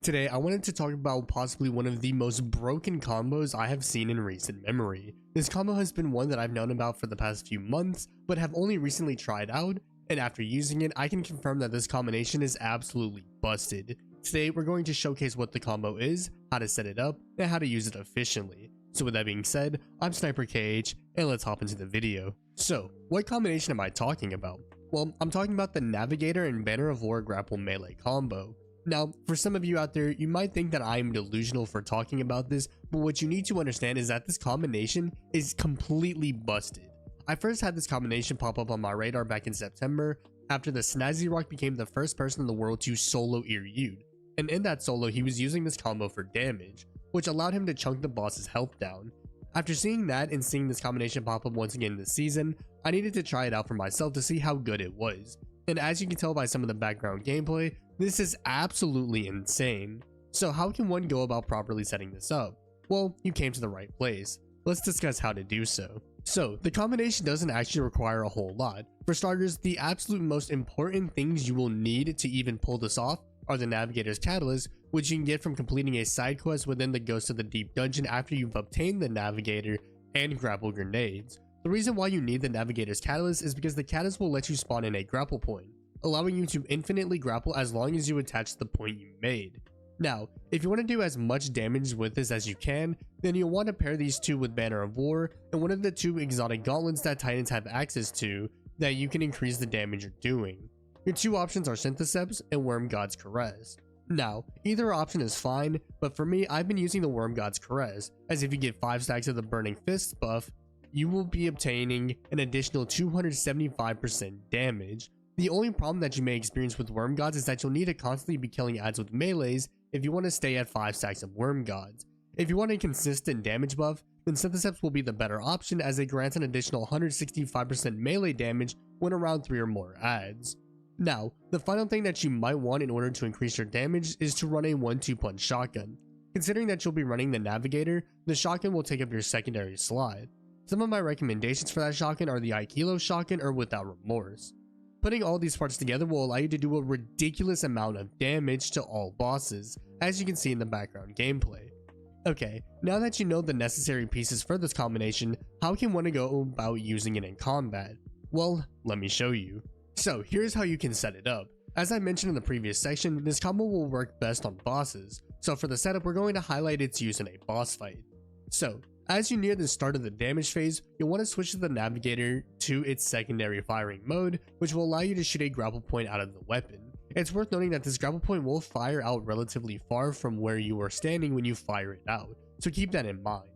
Today, I wanted to talk about possibly one of the most broken combos I have seen in recent memory. This combo has been one that I've known about for the past few months, but have only recently tried out, and after using it, I can confirm that this combination is absolutely busted. Today, we're going to showcase what the combo is, how to set it up, and how to use it efficiently. So with that being said, I'm SniperKH, and let's hop into the video. So, what combination am I talking about? Well, I'm talking about the Navigator and Banner of War grapple melee combo. Now, for some of you out there, you might think that I am delusional for talking about this, but what you need to understand is that this combination is completely busted. I first had this combination pop up on my radar back in September after the Snazzy Rock became the first person in the world to solo Iryud, and in that solo he was using this combo for damage, which allowed him to chunk the boss's health down. After seeing that and seeing this combination pop up once again this season, I needed to try it out for myself to see how good it was. And as you can tell by some of the background gameplay, this is absolutely insane. So how can one go about properly setting this up? Well, you came to the right place. Let's discuss how to do so. So, the combination doesn't actually require a whole lot. For starters, the absolute most important things you will need to even pull this off are the Navigator's Catalyst, which you can get from completing a side quest within the Ghost of the Deep dungeon after you've obtained the Navigator and grapple grenades. The reason why you need the Navigator's Catalyst is because the Catalyst will let you spawn in a grapple point, allowing you to infinitely grapple as long as you attach the point you made. Now, if you want to do as much damage with this as you can, then you'll want to pair these two with Banner of War and one of the two exotic gauntlets that Titans have access to that you can increase the damage you're doing. Your two options are Syntheseps and Worm God's Caress. Now, either option is fine, but for me, I've been using the Worm God's Caress, as if you get 5 stacks of the Burning Fists buff, you will be obtaining an additional 275% damage. The only problem that you may experience with Worm Gods is that you'll need to constantly be killing adds with melees if you want to stay at 5 stacks of Worm Gods. If you want a consistent damage buff, then Syntheseps will be the better option as it grants an additional 165% melee damage when around 3 or more adds. Now, the final thing that you might want in order to increase your damage is to run a 1-2 punch shotgun. Considering that you'll be running the Navigator, the shotgun will take up your secondary slot. Some of my recommendations for that shotgun are the Aikilo shotgun or Without Remorse. Putting all these parts together will allow you to do a ridiculous amount of damage to all bosses, as you can see in the background gameplay. Okay, now that you know the necessary pieces for this combination, how can one go about using it in combat? Well, let me show you. So here's how you can set it up. As I mentioned in the previous section, this combo will work best on bosses, so for the setup we're going to highlight its use in a boss fight. So, as you near the start of the damage phase, you'll want to switch the Navigator to its secondary firing mode, which will allow you to shoot a grapple point out of the weapon. It's worth noting that this grapple point will fire out relatively far from where you are standing when you fire it out, so keep that in mind.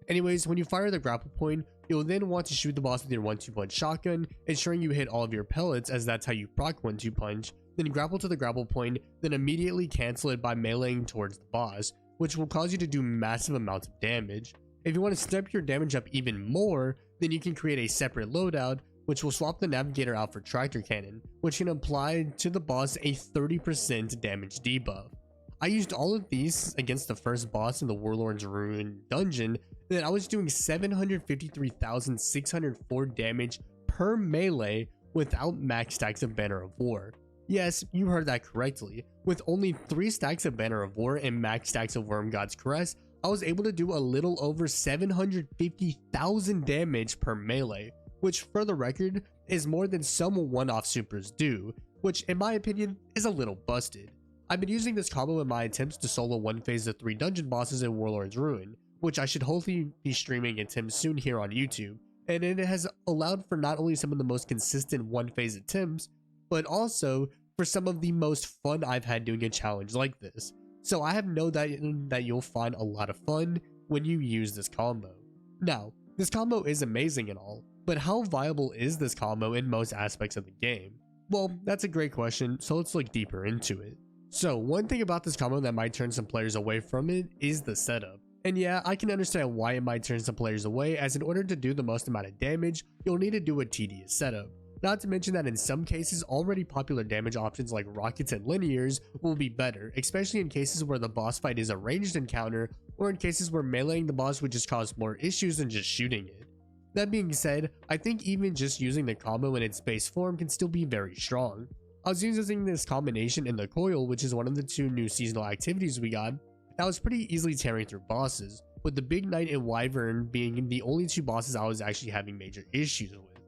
Anyways, when you fire the grapple point, you'll then want to shoot the boss with your 1-2 punch shotgun, ensuring you hit all of your pellets as that's how you proc 1-2 punch, then grapple to the grapple point, then immediately cancel it by meleeing towards the boss, which will cause you to do massive amounts of damage. If you want to step your damage up even more, then you can create a separate loadout, which will swap the Navigator out for Tractor Cannon, which can apply to the boss a 30% damage debuff. I used all of these against the first boss in the Warlord's Ruin dungeon, and I was doing 753,604 damage per melee without max stacks of Banner of War. Yes, you heard that correctly. With only 3 stacks of Banner of War and max stacks of Worm God's Caress, I was able to do a little over 750,000 damage per melee, which for the record is more than some one-off supers do, which in my opinion is a little busted. I've been using this combo in my attempts to solo one phase the 3 dungeon bosses in Warlord's Ruin, which I should hopefully be streaming attempts soon here on YouTube, and it has allowed for not only some of the most consistent one phase attempts, but also for some of the most fun I've had doing a challenge like this. So I have no doubt that you'll find a lot of fun when you use this combo. Now, this combo is amazing and all, but how viable is this combo in most aspects of the game? Well, that's a great question, so let's look deeper into it. So one thing about this combo that might turn some players away from it is the setup. And yeah, I can understand why it might turn some players away, as in order to do the most amount of damage, you'll need to do a tedious setup. Not to mention that in some cases, already popular damage options like rockets and linears will be better, especially in cases where the boss fight is a ranged encounter, or in cases where meleeing the boss would just cause more issues than just shooting it. That being said, I think even just using the combo in its base form can still be very strong. I was using this combination in the coil, which is one of the 2 new seasonal activities we got. I was pretty easily tearing through bosses, with the Big Knight and Wyvern being the only 2 bosses I was actually having major issues with.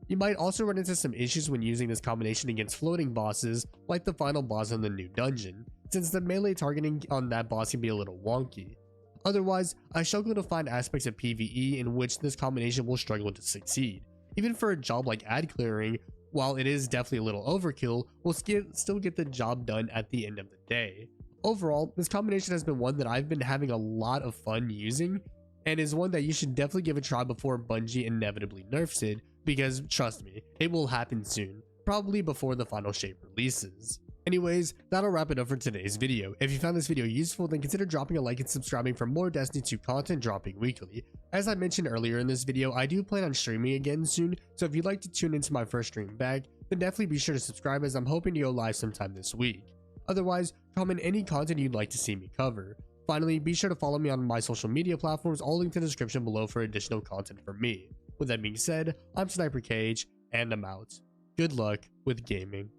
You might also run into some issues when using this combination against floating bosses, like the final boss in the new dungeon, since the melee targeting on that boss can be a little wonky. Otherwise, I struggle to find aspects of PvE in which this combination will struggle to succeed. Even for a job like ad clearing, while it is definitely a little overkill, we'll still get the job done at the end of the day. Overall, this combination has been one that I've been having a lot of fun using, and is one that you should definitely give a try before Bungie inevitably nerfs it, because trust me, it will happen soon, probably before the final shape releases. Anyways, that'll wrap it up for today's video. If you found this video useful, then consider dropping a like and subscribing for more Destiny 2 content dropping weekly. As I mentioned earlier in this video, I do plan on streaming again soon, so if you'd like to tune into my first stream back, then definitely be sure to subscribe, as I'm hoping to go live sometime this week. Otherwise, comment any content you'd like to see me cover. Finally, be sure to follow me on my social media platforms, all linked in the description below for additional content from me. With that being said, I'm SniperKH, and I'm out. Good luck with gaming.